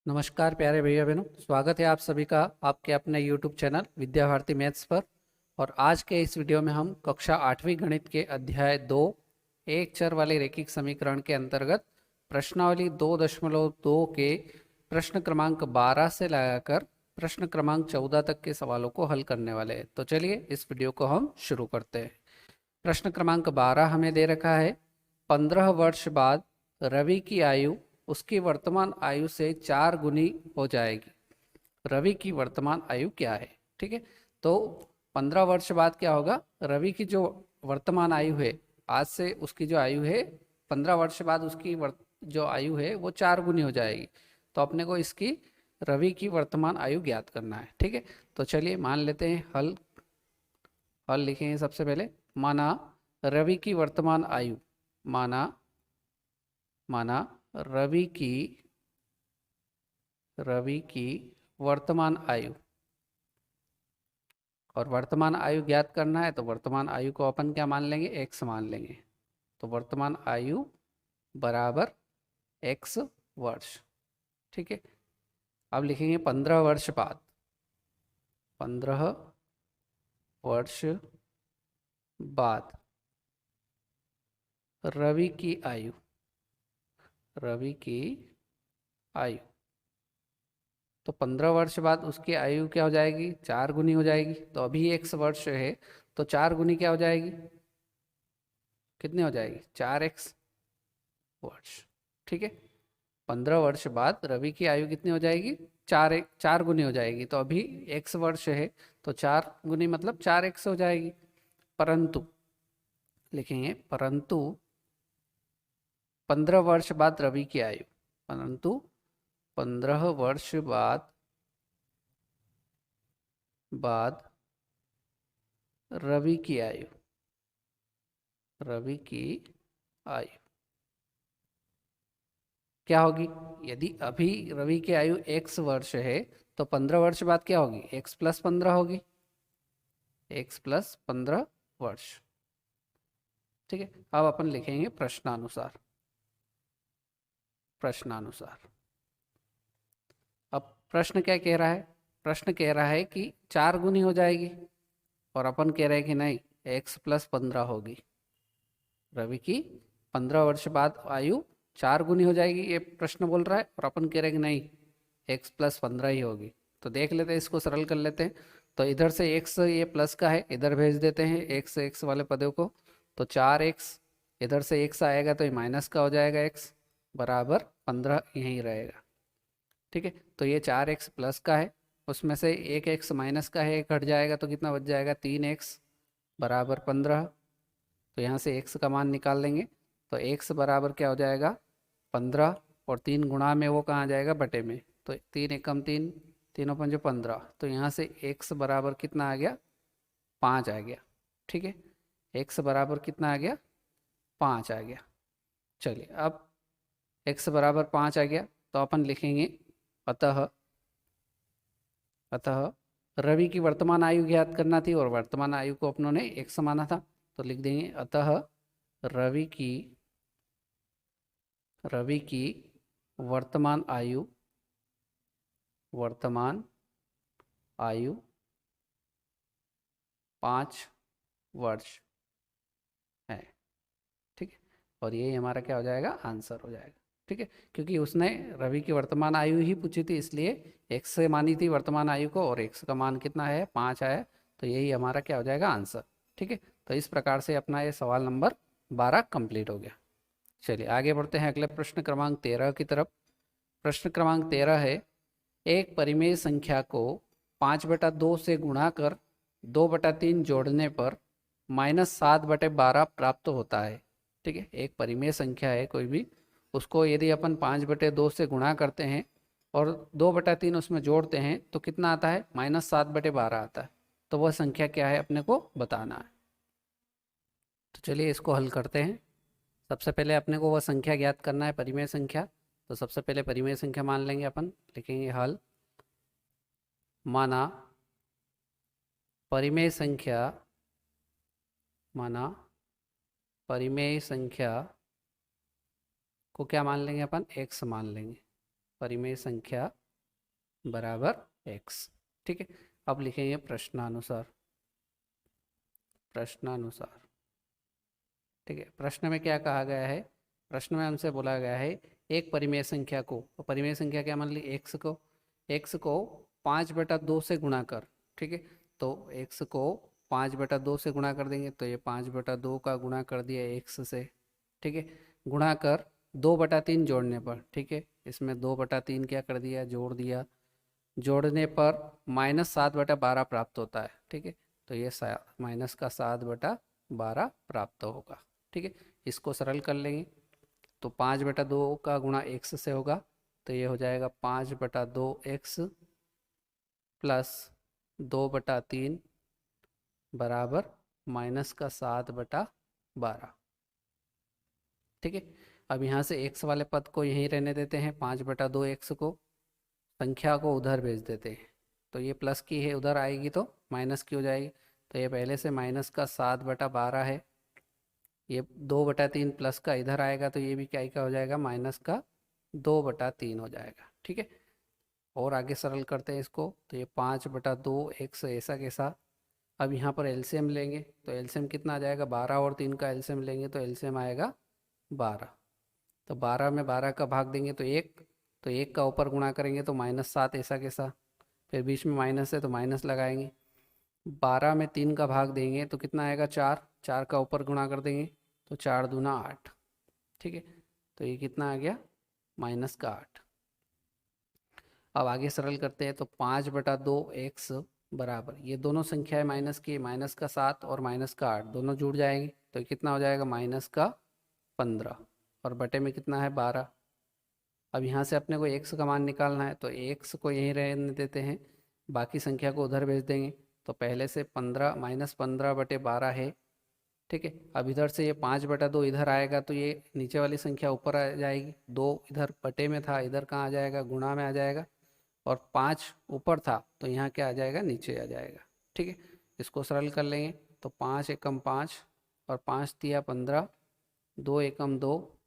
नमस्कार प्यारे भैया बहनों, स्वागत है आप सभी का आपके अपने YouTube channel Vidya Bharati maths पर। और आज के इस वीडियो में हम कक्षा 8वीं गणित के अध्याय 2 एक चर वाले रैखिक समीकरण के अंतर्गत प्रश्नावली 2.2 के प्रश्न क्रमांक 12 से लगाकर प्रश्न क्रमांक 14 तक के सवालों को हल करने वाले हैं। तो चलिए इस वीडियो को हम शुरू करते हैं। प्रश्न क्रमांक 12 हमें दे रखा है, 15 वर्ष बाद रवि की आयु उसकी वर्तमान आयु से 4 गुनी हो जाएगी। रवि की वर्तमान आयु क्या है? ठीक है, तो 15 वर्ष बाद क्या होगा? रवि की जो वर्तमान आयु है, आज से उसकी जो आयु है 15 वर्ष बाद उसकी जो आयु है वो 4 गुनी हो जाएगी। तो अपने को इसकी रवि की वर्तमान आयु ज्ञात करना है। ठीक है, तो चलिए मान लेते हैं, हल लिखेंगे। सबसे पहले माना रवि की वर्तमान आयु, माना रवि की वर्तमान आयु, और वर्तमान आयु ज्ञात करना है तो वर्तमान आयु को अपन क्या मान लेंगे? x मान लेंगे। तो वर्तमान आयु बराबर x वर्ष। ठीक है, अब लिखेंगे 15 वर्ष बाद, 15 वर्ष बाद रवि की आयु, तो 15 वर्ष बाद उसकी आयु क्या हो जाएगी? 4 गुनी हो जाएगी। तो अभी x वर्ष है तो 4 गुनी क्या हो जाएगी? कितनी हो जाएगी? 4x वर्ष। ठीक है, 15 वर्ष बाद रवि की आयु कितनी हो जाएगी? 4 गुनी हो जाएगी। तो अभी x वर्ष है तो 4 गुनी मतलब 4x हो जाएगी। परंतु लिखेंगे, परंतु 15 वर्ष बाद रवि की आयु, परंतु 15 वर्ष बाद रवि की आयु, क्या होगी? यदि अभी रवि की आयु x वर्ष है तो 15 वर्ष बाद क्या होगी? x प्लस 15 होगी, x प्लस 15 वर्ष। ठीक है, अब अपन लिखेंगे प्रश्नानुसार। अब प्रश्न क्या कह रहा है? प्रश्न कह रहा है कि 4 गुनी हो जाएगी, और अपन कह रहे हैं कि नहीं, x प्लस 15 होगी। रवि की 15 वर्ष बाद आयु 4 गुनी हो जाएगी, ये प्रश्न बोल रहा है, और अपन कह रहे हैं कि नहीं, x प्लस 15 ही होगी। तो देख लेते हैं, इसको सरल कर लेते हैं। तो इधर से x ये प्लस का है, इधर भेज देते हैं x वाले पदों को। तो 4x, इधर से x आएगा तो ये माइनस का हो जाएगा, x बराबर 15 यहीं रहेगा। ठीक है, तो ये 4x प्लस का है, उसमें से एक x माइनस का है, एक हट जाएगा तो कितना बच जाएगा? 3x बराबर 15। तो यहाँ से x का मान निकाल लेंगे। तो x बराबर क्या हो जाएगा? 15, और 3 गुणा में वो कहाँ जाएगा? बटे में। तो 3 एकम 3, तीनों पंजो 15। तो यहाँ से x बराबर कितना आ गया? 5 आ गया। ठीक है, x बराबर कितना आ गया? 5 आ गया। चलिए, अब x बराबर 5 आ गया तो अपन लिखेंगे, अतः रवि की वर्तमान आयु ज्ञात करना थी, और वर्तमान आयु को अपनों ने x माना था। तो लिख देंगे, अतः रवि की वर्तमान आयु 5 वर्ष है। ठीक है, और यही हमारा क्या हो जाएगा? आंसर हो जाएगा। ठीक है, क्योंकि उसने रवि की वर्तमान आयु ही पूछी थी, इसलिए x से मानी थी वर्तमान आयु को, और x का मान कितना है? 5 आया। तो यही हमारा क्या हो जाएगा? आंसर। ठीक है, तो इस प्रकार से अपना ये सवाल नंबर 12 कंप्लीट हो गया। चलिए आगे बढ़ते हैं अगले प्रश्न क्रमांक 13 की तरफ। प्रश्न क्रमांक 13 है, एक परिमेय संख्या को 5/2 से गुणा कर 2/3 जोड़ने पर -7/12 प्राप्त होता है। ठीक है, एक परिमेय संख्या है कोई भी, उसको यदि अपन 5/2 से गुणा करते हैं और 2/3 उसमें जोड़ते हैं तो कितना आता है? -7/12 आता है। तो वह संख्या क्या है अपने को बताना है। तो चलिए इसको हल करते हैं। सबसे पहले अपने को वह संख्या ज्ञात करना है, परिमेय संख्या। तो सबसे पहले परिमेय संख्या मान लेंगे अपन, लिखेंगे हल। माना परिमेय संख्या को क्या मान लेंगे अपन? x मान लेंगे। परिमेय संख्या बराबर x। ठीक है, अब लिखेंगे प्रश्नानुसार। प्रश्नानुसार, ठीक है, प्रश्न में क्या कहा गया है? प्रश्न में हमसे बोला गया है एक परिमेय संख्या को, तो परिमेय संख्या क्या मान ली? x को 5/2 से गुणा कर। ठीक है, तो x को 5/2 से गुणा कर देंगे, तो ये 5/2 का गुणा कर दिया x से। ठीक है, गुणा कर 2/3 जोड़ने पर। ठीक है, इसमें 2/3 क्या कर दिया? जोड़ दिया। जोड़ने पर -7/12 प्राप्त होता है। ठीक है, तो ये माइनस का 7/12 प्राप्त होगा। ठीक है, इसको सरल कर लेंगे तो 5/2 का गुणा x से होगा, तो ये हो जाएगा 5/2x प्लस 2/3 बराबर माइनस का 7/12। ठीक है, अब यहाँ से x वाले पद को यहीं रहने देते हैं, 5/2x को, संख्या को उधर भेज देते हैं। तो ये प्लस की है, उधर आएगी तो माइनस की हो जाएगी। तो ये पहले से माइनस का 7/12 है, ये 2/3 प्लस का इधर आएगा, तो ये भी क्या का हो जाएगा? माइनस का 2/3 हो जाएगा। ठीक है, और आगे सरल करते हैं इसको, तो ये 5/2x ऐसा कैसा। अब यहाँ पर एलसीएम लेंगे, तो एलसीएम कितना आ जाएगा? 12 और 3 का एलसीएम लेंगे तो एलसीएम आएगा 12। तो 12 में 12 का भाग देंगे तो 1, तो 1 का ऊपर गुणा करेंगे तो -7 ऐसा कैसा, फिर बीच में माइनस है तो माइनस लगाएंगे। 12 में 3 का भाग देंगे तो कितना आएगा? 4, 4 का ऊपर गुणा कर देंगे तो 4 दूना 8। ठीक है, तो ये कितना आ गया? माइनस का 8। अब आगे सरल करते हैं, तो 5/2x बराबर, ये दोनों संख्याएं माइनस की, माइनस का 7 और माइनस का 8 दोनों जुड़ जाएंगे, तो ये कितना हो जाएगा? माइनस का 15 और बटे में कितना है? 12। अब यहाँ से अपने को x का मान निकालना है, तो x को यहीं रहने देते हैं, बाकी संख्या को उधर भेज देंगे। तो पहले से 15 -15/12 है। ठीक है, अब इधर से ये 5/2 इधर आएगा, तो ये नीचे वाली संख्या ऊपर आ जाएगी। 2 इधर बटे में था, इधर कहाँ आ जाएगा? गुणा में आ जाएगा। और 5 ऊपर था, तो यहाँ क्या आ जाएगा? नीचे आ जाएगा। ठीक है, इसको सरल कर लेंगे, तो 5 एकम 5 और 5 तिया 15, 2 एकम 2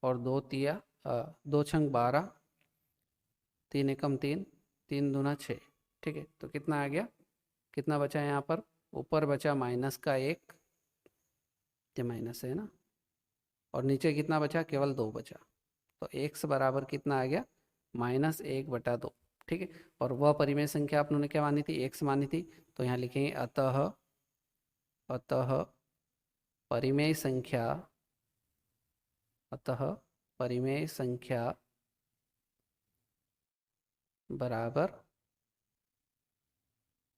और 2 तिया 2 छंग 12, 3 एकम 3, 3 दूना 6। ठीक है, तो कितना आ गया? कितना बचा यहाँ पर? ऊपर बचा माइनस का 1, ये माइनस है ना, और नीचे कितना बचा? केवल 2 बचा। तो x बराबर कितना आ गया? -1/2। ठीक है, और वह परिमेय संख्या आप लोगों ने क्या मानी थी? x मानी थी। तो यहाँ लिखेंगे अतः परिमेय संख्या, अतः परिमेय संख्या बराबर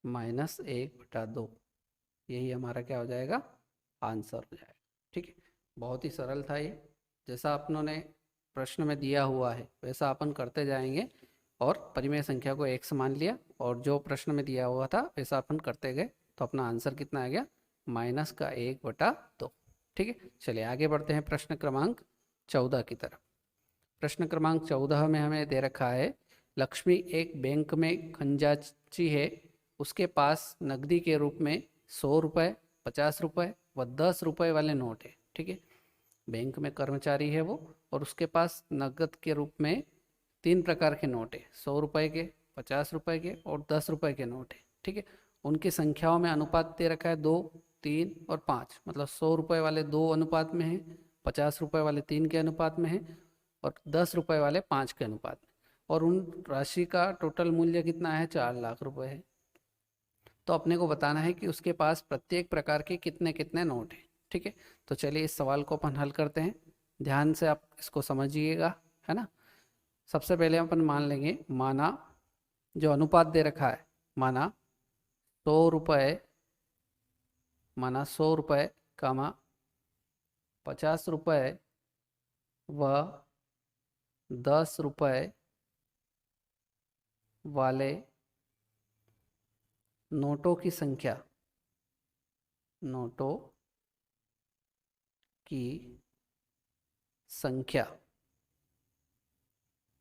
-1/2। यही हमारा क्या हो जाएगा? आंसर हो जाएगा। ठीक है, बहुत ही सरल था ये। जैसा अपनों ने प्रश्न में दिया हुआ है वैसा अपन करते जाएंगे, और परिमेय संख्या को x मान लिया और जो प्रश्न में दिया हुआ था वैसा अपन करते गए, तो अपना आंसर कितना आ गया? -1/2। ठीक है, चलिए आगे बढ़ते हैं प्रश्न क्रमांक 14 की तरफ। प्रश्न क्रमांक 14 में हमें दे रखा है, लक्ष्मी एक बैंक में खजांची है, उसके पास नकदी के रूप में 100 रुपये, 50 रुपये व 10 रुपये वाले नोट है। ठीक है, बैंक में कर्मचारी है वो, और उसके पास नकद के रूप में 3 प्रकार के नोट है, 100 रुपये के, 50 रुपये के और 10 रुपये के नोट है। ठीक है, उनकी संख्याओं में अनुपात दे रखा है 2, 3 और 5, मतलब 100 रुपये वाले 2 अनुपात में है, 50 रुपये वाले 3 के अनुपात में है और 10 रुपये वाले 5 के अनुपात में, और उन राशि का टोटल मूल्य कितना है? 4 लाख रुपए है। तो अपने को बताना है कि उसके पास प्रत्येक प्रकार के कितने कितने नोट हैं। ठीक है, तो चलिए इस सवाल को अपन हल करते हैं, ध्यान से आप इसको समझिएगा, है ना। सबसे पहले अपन मान लेंगे, माना जो अनुपात दे रखा है, माना 100 रुपये, माना 100 रुपये कामा 50 रुपये व 10 रुपये वाले नोटों की संख्या, नोटों की संख्या।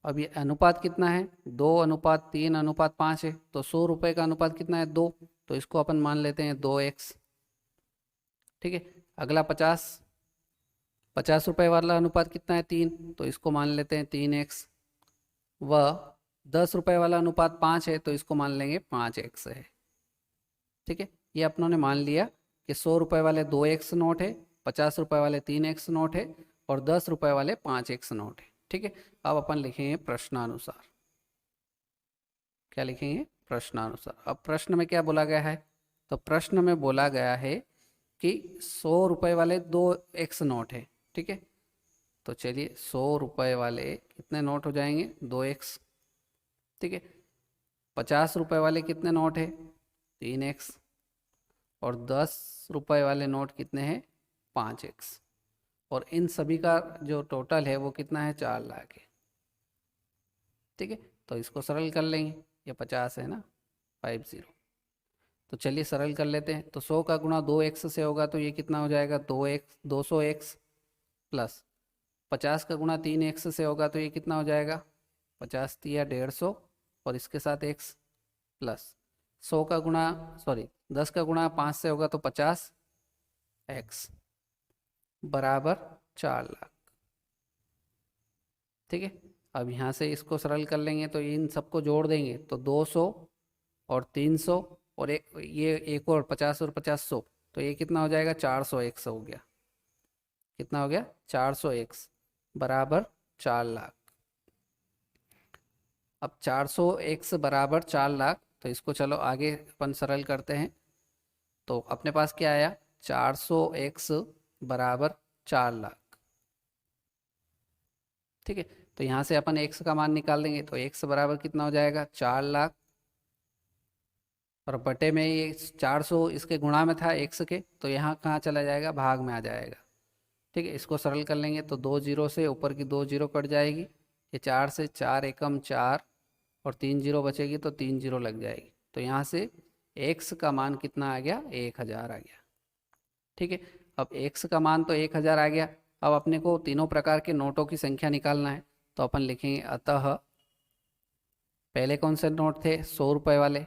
अब ये अनुपात कितना है? 2:3:5 है, तो 100 रुपये का अनुपात कितना है? 2, तो इसको अपन मान लेते हैं 2x। ठीक है, अगला 50 रुपये वाला अनुपात कितना है? 3, तो इसको मान लेते हैं 3x। वह 10 रुपये वाला अनुपात 5 है, तो इसको मान लेंगे 5x है। ठीक है, ये अपनों ने मान लिया कि 100 रुपये वाले 2x नोट है, 50 रुपये वाले 3x नोट है और 10 रुपये वाले 5x नोट है। ठीक है, अब अपन लिखेंगे प्रश्नानुसार। क्या लिखेंगे? प्रश्नानुसार। अब प्रश्न में क्या बोला गया है? तो प्रश्न में बोला गया है कि 100 रुपये वाले 2x नोट है। ठीक है, तो चलिए 100 रुपये वाले कितने नोट हो जाएंगे? 2x। ठीक है, 50 रुपये वाले कितने नोट है? 3x। और 10 रुपये वाले नोट कितने हैं? 5x। और इन सभी का जो टोटल है वो कितना है? 4 लाख है। ठीक है, तो इसको सरल कर लेंगे। ये 50 है ना, 50। तो चलिए सरल कर लेते हैं। तो 100 का गुणा 2x से होगा तो ये कितना हो जाएगा? 2x 200x प्लस 50 का गुणा 3x से होगा तो ये कितना हो जाएगा? 50 या 150 और इसके साथ x प्लस 100 का गुणा 10 का गुणा 5 से होगा तो 50x बराबर 4 लाख। ठीक है, अब यहाँ से इसको सरल कर लेंगे तो इन सबको जोड़ देंगे तो 200 और 300 और एक और 50 और 50 100, तो ये कितना हो जाएगा? 400x हो गया। कितना हो गया? 400x बराबर 4 लाख। अब 400x बराबर 4 लाख, तो इसको चलो आगे अपन सरल करते हैं। तो अपने पास क्या आया? 400x बराबर 4 लाख। ठीक है, तो यहाँ से अपन x का मान निकाल देंगे तो x बराबर कितना हो जाएगा? 4 लाख। और बटे में ये 400 इसके गुणा में था x के, तो यहाँ कहाँ चला जाएगा? भाग में आ जाएगा। ठीक है, इसको सरल कर लेंगे तो 2 जीरो से ऊपर की 2 जीरो कट जाएगी। ये 4 से 4 एकम 4 और 3 जीरो बचेगी तो 3 जीरो लग जाएगी। तो यहाँ से x का मान कितना आ गया? 1000 आ गया। ठीक है, अब x का मान तो 1000 आ गया। अब अपने को तीनों प्रकार के नोटों की संख्या निकालना है। तो अपन लिखेंगे अतः पहले कौन से नोट थे? 100 रुपये वाले।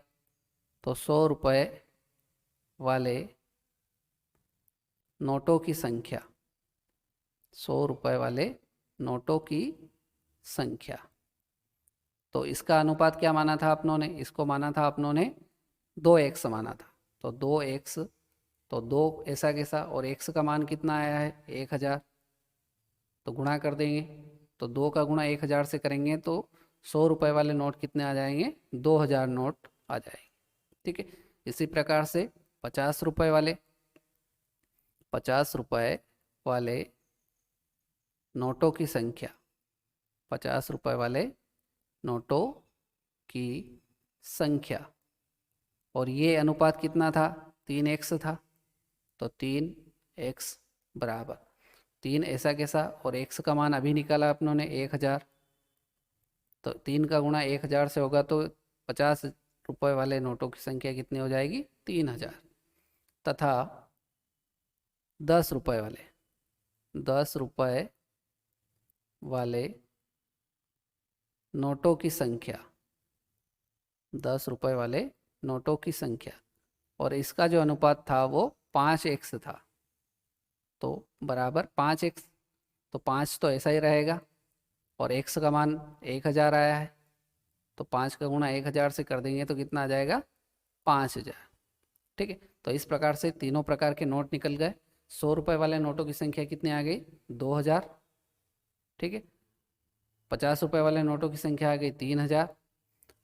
तो 100 रुपये वाले नोटों की संख्या, 100 रुपये वाले नोटों की संख्या। तो इसका अनुपात क्या माना था अपनों ने? इसको माना था अपनों ने 2x माना था। तो 2x, तो 2 ऐसा कैसा, और x का मान कितना आया है? 1000। तो गुणा कर देंगे तो 2 का गुणा 1000 से करेंगे तो 100 रुपये वाले नोट कितने आ जाएंगे? 2000 नोट आ जाएंगे। ठीक है, इसी प्रकार से 50 रुपये वाले नोटों की संख्या, 50 रुपये वाले नोटों की संख्या, और ये अनुपात कितना था? 3x था। तो 3x बराबर 3 ऐसा कैसा, और x का मान अभी निकाला अपनों ने 1000। तो 3 का गुणा 1000 से होगा तो 50 रुपये वाले नोटों की संख्या कितनी हो जाएगी? 3000। तथा 10 रुपये वाले नोटों की संख्या, 10 रुपये वाले नोटों की संख्या, और इसका जो अनुपात था वो 5x था। तो बराबर 5x, तो 5 तो ऐसा ही रहेगा और x का मान 1000 आया है। तो 5 का गुणा 1000 से कर देंगे तो कितना आ जाएगा? 5000। ठीक है, तो इस प्रकार से तीनों प्रकार के नोट निकल गए। 100 रुपये वाले नोटों की संख्या कितनी आ गई? 2000। ठीक है, 50 रुपये वाले नोटों की संख्या आ गई 3000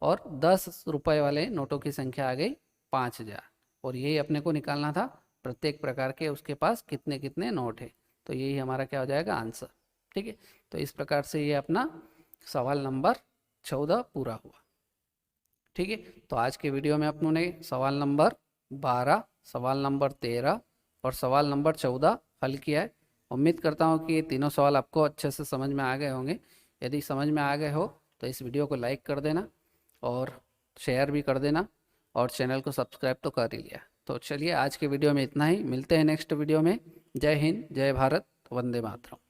और 10 रुपये वाले नोटों की संख्या आ गई 5000। और यही अपने को निकालना था प्रत्येक प्रकार के उसके पास कितने कितने नोट है। तो यही हमारा क्या हो जाएगा? आंसर। ठीक है, तो इस प्रकार से ये अपना सवाल नंबर 14 पूरा हुआ। ठीक है, तो आज के वीडियो में अपनों ने सवाल नंबर 12, सवाल नंबर 13 और सवाल नंबर 14 हल किया है। उम्मीद करता हूँ कि ये तीनों सवाल आपको अच्छे से समझ में आ गए होंगे। यदि समझ में आ गए हो तो इस वीडियो को लाइक कर देना और शेयर भी कर देना, और चैनल को सब्सक्राइब तो कर ही लिया। तो चलिए आज के वीडियो में इतना ही, मिलते हैं नेक्स्ट वीडियो में। जय हिंद, जय भारत, वंदे मातरम।